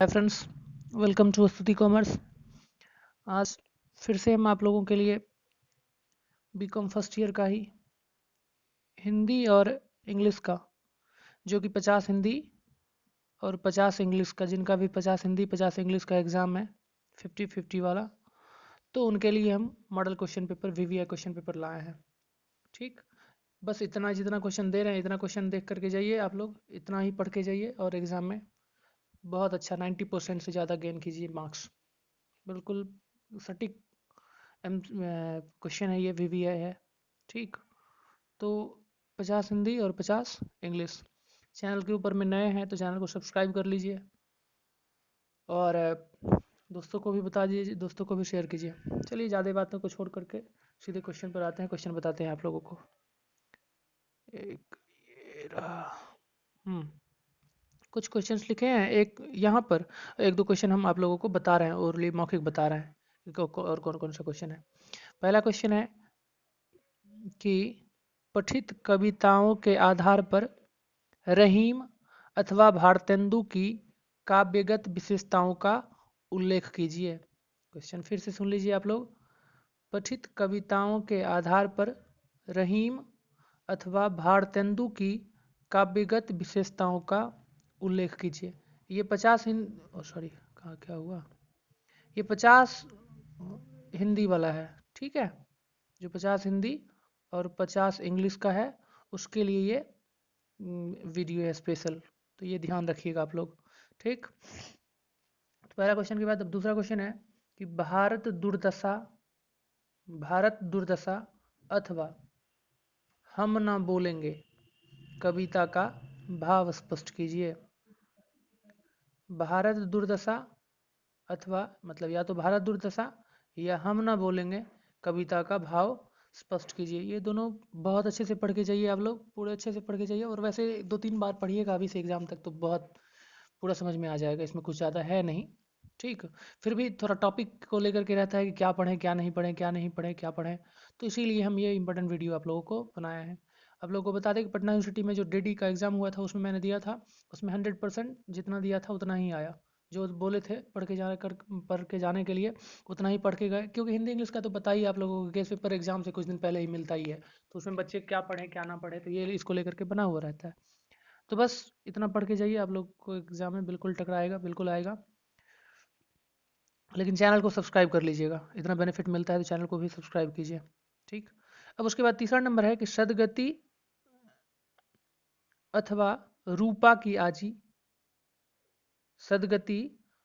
Hi friends, welcome to स्तुति commerce. आज फिर से हम आप लोगों के लिए बीकॉम फर्स्ट ईयर का ही हिंदी और इंग्लिश का, जो कि 50 हिंदी और 50 इंग्लिश का, जिनका भी 50 हिंदी 50 इंग्लिश का एग्ज़ाम है 50-50 वाला, तो उनके लिए हम model question paper VVI question paper लाए हैं। ठीक, बस इतना जितना क्वेश्चन दे रहे हैं इतना क्वेश्चन देख करके जाइए, आप लोग इतना ही पढ़ के जाइए और एग्ज़ाम में बहुत अच्छा 90% से ज़्यादा गेन कीजिए मार्क्स। बिल्कुल सटीक क्वेश्चन है, ये VVI है। ठीक, तो 50 हिंदी और 50 इंग्लिश। चैनल के ऊपर में नए हैं तो चैनल को सब्सक्राइब कर लीजिए और दोस्तों को भी बता दीजिए, दोस्तों को भी शेयर कीजिए। चलिए ज़्यादा बातों को छोड़ करके सीधे क्वेश्चन पर आते हैं। क्वेश्चन बताते हैं आप लोगों को। एक ये रहा। कुछ क्वेश्चंस लिखे हैं एक यहाँ पर, एक दो क्वेश्चन हम आप लोगों को बता रहे हैं, ओरली मौखिक बता रहे हैं और कौन कौन सा क्वेश्चन है। पहला क्वेश्चन है कि पठित कविताओं के आधार पर रहीम अथवा भारतेंदु की काव्यगत विशेषताओं का उल्लेख कीजिए। क्वेश्चन फिर से सुन लीजिए आप लोग। पठित कविताओं के आधार पर रहीम अथवा भारतेंदु की काव्यगत विशेषताओं का उल्लेख कीजिए। ये 50 सॉरी, कहाँ क्या हुआ, ये 50 हिंदी वाला है। ठीक है, जो 50 हिंदी और 50 इंग्लिश का है उसके लिए ये वीडियो है स्पेशल, तो ये ध्यान रखिएगा आप लोग। ठीक, तो पहला क्वेश्चन के बाद अब दूसरा क्वेश्चन है कि भारत दुर्दशा अथवा हम ना बोलेंगे कविता का भाव स्पष्ट कीजिए। भारत दुर्दशा अथवा मतलब या तो भारत दुर्दशा या हम ना बोलेंगे कविता का भाव स्पष्ट कीजिए। ये दोनों बहुत अच्छे से पढ़ के जाइए आप लोग, पूरे अच्छे से पढ़ के जाइए। और वैसे 2-3 बार पढ़िएगा अभी से एग्जाम तक, तो बहुत पूरा समझ में आ जाएगा, इसमें कुछ ज़्यादा है नहीं। ठीक, फिर भी थोड़ा टॉपिक को लेकर के रहता है कि क्या पढ़ें क्या नहीं पढ़ें, क्या नहीं पढ़ें क्या पढ़ें, तो इसीलिए हम ये इंपॉर्टेंट वीडियो आप लोगों को बनाया है। आप लोगों को बता दें कि पटना यूनिवर्सिटी में जो DD का एग्ज़ाम हुआ था उसमें मैंने दिया था, उसमें 100% जितना दिया था उतना ही आया। जो बोले थे पढ़ के जाने के लिए उतना ही पढ़ के गए, क्योंकि हिंदी इंग्लिश का तो पता ही आप लोगों को, केस पेपर एग्जाम से कुछ दिन पहले ही मिलता ही है, तो उसमें बच्चे क्या पढ़ें क्या ना पढ़े, तो ये इसको लेकर के बना हुआ रहता है। तो बस इतना पढ़ के जाइए, आप लोग को एग्जाम में बिल्कुल टकराएगा, बिल्कुल आएगा। लेकिन चैनल को सब्सक्राइब कर लीजिएगा, इतना बेनिफिट मिलता है तो चैनल को भी सब्सक्राइब कीजिए। ठीक, अब उसके बाद तीसरा नंबर है कि सदगति अथवा रूपा की आजी, सदगति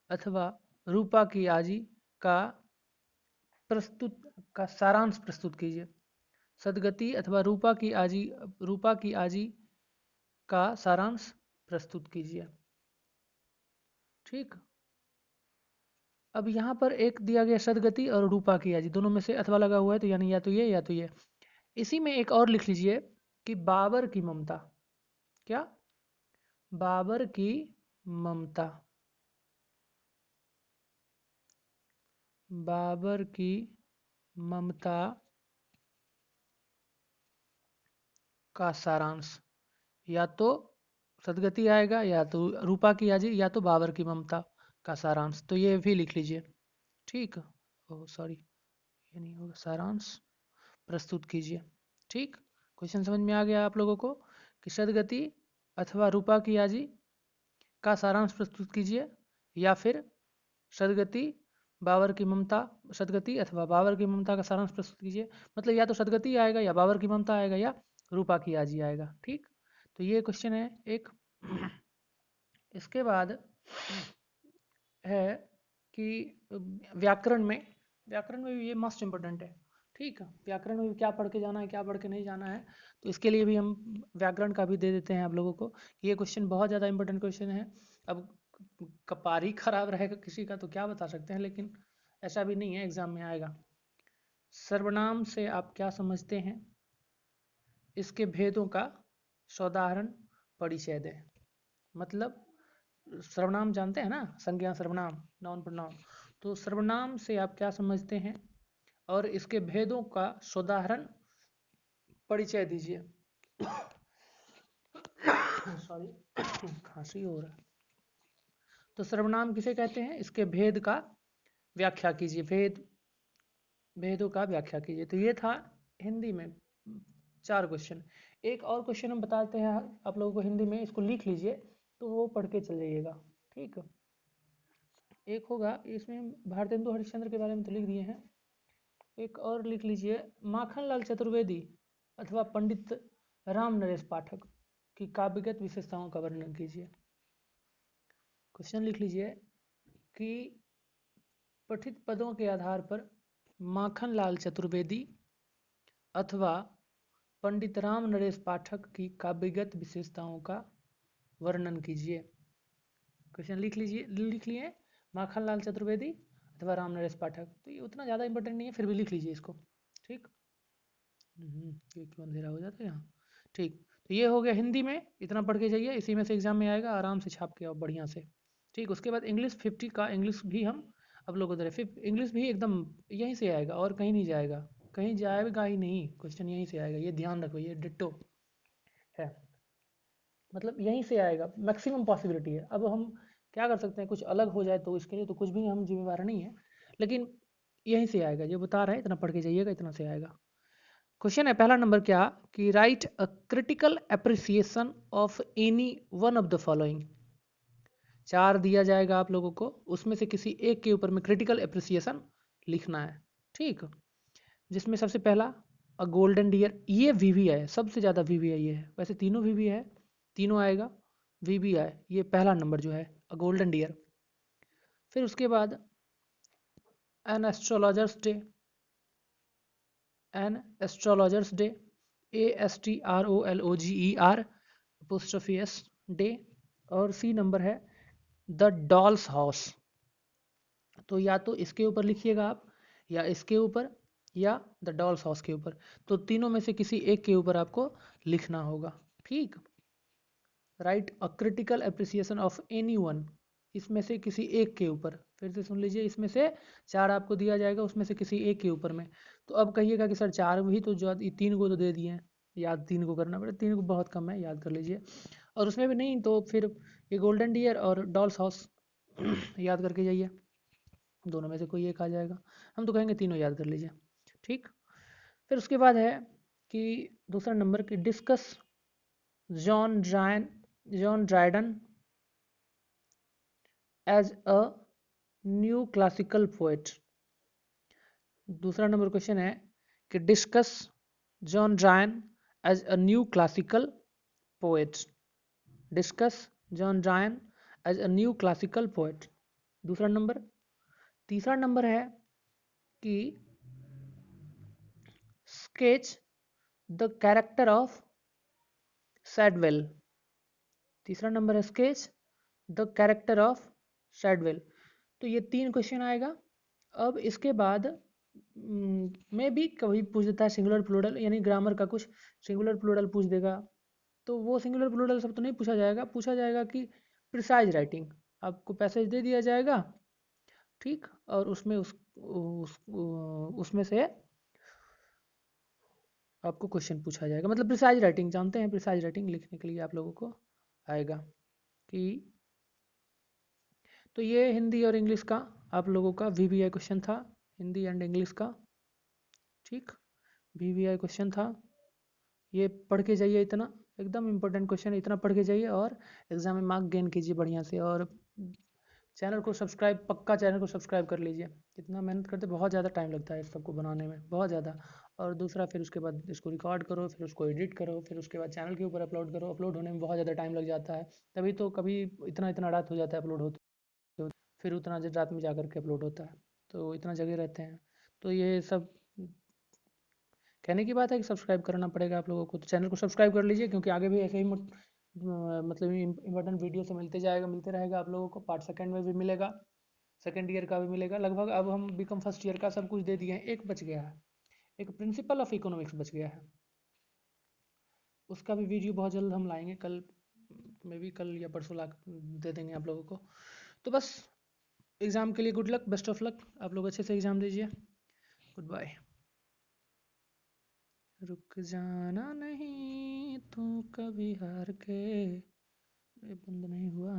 अथवा रूपा की आजी का सारांश प्रस्तुत कीजिए। सदगति अथवा रूपा की आजी का सारांश प्रस्तुत कीजिए। ठीक, अब यहाँ पर एक दिया गया सदगति और रूपा की आजी, दोनों में से अथवा लगा हुआ है, तो यानी या तो ये या तो ये। इसी में एक और लिख लीजिए कि बाबर की ममता, क्या, बाबर की ममता, बाबर की ममता का सारांश, या तो सदगति आएगा या तो रूपा की आजी या तो बाबर की ममता का सारांश, तो ये भी लिख लीजिए। ठीक, ओ सॉरी, ये नहीं होगा, सारांश प्रस्तुत कीजिए। ठीक, क्वेश्चन समझ में आ गया आप लोगों को कि सदगति अथवा रूपा की आजी का सारांश प्रस्तुत कीजिए, या फिर सदगति बाबर की ममता, सदगति अथवा बाबर की ममता का सारांश प्रस्तुत कीजिए। मतलब या तो सदगति आएगा या बाबर की ममता आएगा या रूपा की आजी आएगा। ठीक, तो ये क्वेश्चन है एक। इसके बाद है कि व्याकरण में भी ये मोस्ट इम्पोर्टेंट है। ठीक, व्याकरण में भी क्या पढ़ के जाना है क्या पढ़ के नहीं जाना है, तो इसके लिए भी हम व्याकरण का भी दे देते हैं आप लोगों को। ये क्वेश्चन बहुत ज़्यादा इंपॉर्टेंट क्वेश्चन है। अब कपार ही खराब रहेगा किसी का तो क्या बता सकते हैं, लेकिन ऐसा भी नहीं है, एग्जाम में आएगा। सर्वनाम से आप क्या समझते हैं, इसके भेदों का साधारण परिचय दें। मतलब सर्वनाम जानते हैं ना, संज्ञा सर्वनाम, नाउन प्रोनाउन, तो सर्वनाम से आप क्या समझते हैं और इसके भेदों का साधारण परिचय दीजिए। सॉरी, खांसी हो रहा है। तो सर्वनाम किसे कहते हैं? इसके भेद का व्याख्या कीजिए, भेदों का व्याख्या कीजिए। तो ये था हिंदी में 4 क्वेश्चन। एक और क्वेश्चन हम बताते हैं आप लोगों को हिंदी में, इसको लिख लीजिए तो वो पढ़ के चल जाइएगा, ठीक है। एक होगा इसमें भारतेंदु हरिश्चंद्र के बारे में तो लिख दिए हैं, एक और लिख लीजिए माखनलाल चतुर्वेदी अथवा पंडित राम नरेश पाठक की काव्यगत विशेषताओं का वर्णन कीजिए। क्वेश्चन लिख लीजिए कि पठित पदों के आधार पर माखनलाल चतुर्वेदी अथवा पंडित राम नरेश पाठक की काव्यगत विशेषताओं का वर्णन कीजिए। क्वेश्चन लिख लिए माखनलाल चतुर्वेदी अथवा राम नरेश पाठक। तो ये उतना ज़्यादा इंपॉर्टेंट नहीं है, फिर भी लिख लीजिए इसको, ठीक। ये क्यों अंधेरा हो जाता है यहाँ, ठीक। तो ये हो गया हिंदी में, इतना पढ़ के जाइए, इसी में से एग्जाम में आएगा, आराम से छाप के आओ बढ़िया से, ठीक। उसके बाद इंग्लिश 50 का इंग्लिश भी हम आप लोगों को दे रहे, इंग्लिश भी एकदम यहीं से आएगा और कहीं नहीं जाएगा, कहीं जाएगा ही नहीं, क्वेश्चन यहीं से आएगा, ये ध्यान रखो, ये डिट्टो है, मतलब यहीं से आएगा, मैक्सिमम पॉसिबिलिटी है। अब हम क्या कर सकते हैं, कुछ अलग हो जाए तो इसके लिए तो कुछ भी हम जिम्मेवार नहीं है, लेकिन यहीं से आएगा, जो बता रहे हैं इतना पढ़ के जाइएगा, इतना से आएगा। क्वेश्चन है पहला नंबर क्या, कि right a critical appreciation of any one of the following. 4 दिया जाएगा आप लोगों को, उसमें से किसी एक के ऊपर में क्रिटिकल अप्रिसिएशन लिखना है, ठीक। जिसमें सबसे पहला अ गोल्डन डियर, ये वीवीआई है, सबसे ज़्यादा वीवीआई ये है, वैसे तीनों वीवी है, तीनों आएगा, वीवीआई ये पहला नंबर जो है अ गोल्डन डियर। फिर उसके बाद an astrologer's day, an astrologer's day, ASTROLOGER apostrophe S day. और सी नंबर है द डॉल्स हाउस। तो या तो इसके ऊपर लिखिएगा आप, या इसके ऊपर, या द डॉल्स हाउस के ऊपर, तो तीनों में से किसी एक के ऊपर आपको लिखना होगा, ठीक। Right a critical appreciation of any one, इसमें से किसी एक के ऊपर, फिर से सुन लीजिए, इसमें से 4 आपको दिया जाएगा, उसमें से किसी एक के ऊपर में। तो अब कहिएगा कि सर 4 भी तो, जो 3 को तो दे दिए हैं, याद 3 को करना पड़े, 3 को बहुत कम है, याद कर लीजिए। और उसमें भी नहीं तो फिर ये गोल्डन डियर और डॉल्स हाउस याद करके जाइए, दोनों में से कोई एक आ जाएगा, हम तो कहेंगे तीनों याद कर लीजिए, ठीक। फिर उसके बाद है कि दूसरा नंबर की discuss John Dryden as a new classical poet. दूसरा नंबर क्वेश्चन है कि discuss John Dryden as a new classical poet, discuss John Dryden as a new classical poet, दूसरा नंबर। तीसरा नंबर है कि sketch the character of Shadwell, तीसरा number है sketch the character of Shadwell. तो ये 3 क्वेश्चन आएगा। अब इसके बाद में भी कभी पूछ देता है सिंगुलर प्लूरल, यानी ग्रामर का कुछ सिंगुलर प्लूरल पूछ देगा, तो वो सिंगुलर प्लूरल सब तो नहीं पूछा जाएगा, पूछा जाएगा कि प्रिसाइज राइटिंग, आपको पैसेज दे दिया जाएगा, ठीक। और उसमें उसमें से आपको क्वेश्चन पूछा जाएगा, मतलब प्रिसाइज राइटिंग जानते हैं, प्रिसाइज राइटिंग लिखने के लिए आप लोगों को आएगा कि। तो ये हिंदी और इंग्लिश का आप लोगों का VBI क्वेश्चन था, हिंदी एंड इंग्लिश का, ठीक। VBI क्वेश्चन था, ये पढ़ के जाइए, इतना एकदम इम्पोर्टेंट क्वेश्चन है, इतना पढ़ के जाइए और एग्जाम में मार्क गेन कीजिए बढ़िया से। और चैनल को सब्सक्राइब, पक्का चैनल को सब्सक्राइब कर लीजिए, इतना मेहनत करते, बहुत ज़्यादा टाइम लगता है इस सबको बनाने में, बहुत ज़्यादा। और दूसरा फिर उसके बाद इसको रिकॉर्ड करो, फिर उसको एडिट करो, फिर उसके बाद चैनल के ऊपर अपलोड करो, अपलोड होने में बहुत ज़्यादा टाइम लग जाता है, तभी तो कभी इतना इतना रात हो जाता है अपलोड होते, फिर उतना रात में जा कर के अपलोड होता है, तो इतना जगह रहते हैं। तो ये सब कहने की बात है कि सब्सक्राइब करना पड़ेगा आप लोगों को, तो चैनल को सब्सक्राइब कर लीजिए, क्योंकि आगे भी ऐसे ही मतलब इम्पोर्टेंट वीडियो से मिलते जाएगा, मिलते रहेगा आप लोगों को। पार्ट सेकंड में भी मिलेगा, सेकंड ईयर का भी मिलेगा लगभग। अब हम बीकॉम फर्स्ट ईयर का सब कुछ दे दिए हैं, एक बच गया है, एक प्रिंसिपल ऑफ इकोनॉमिक्स बच गया है, उसका भी वीडियो बहुत जल्द हम लाएंगे, कल में भी, कल या परसों ला दे देंगे आप लोगों को। तो बस एग्ज़ाम के लिए good luck, best of luck, आप लोग अच्छे से एग्ज़ाम दीजिए, गुड बाय। रुक जाना नहीं तू कभी हार के, ये बंद नहीं हुआ।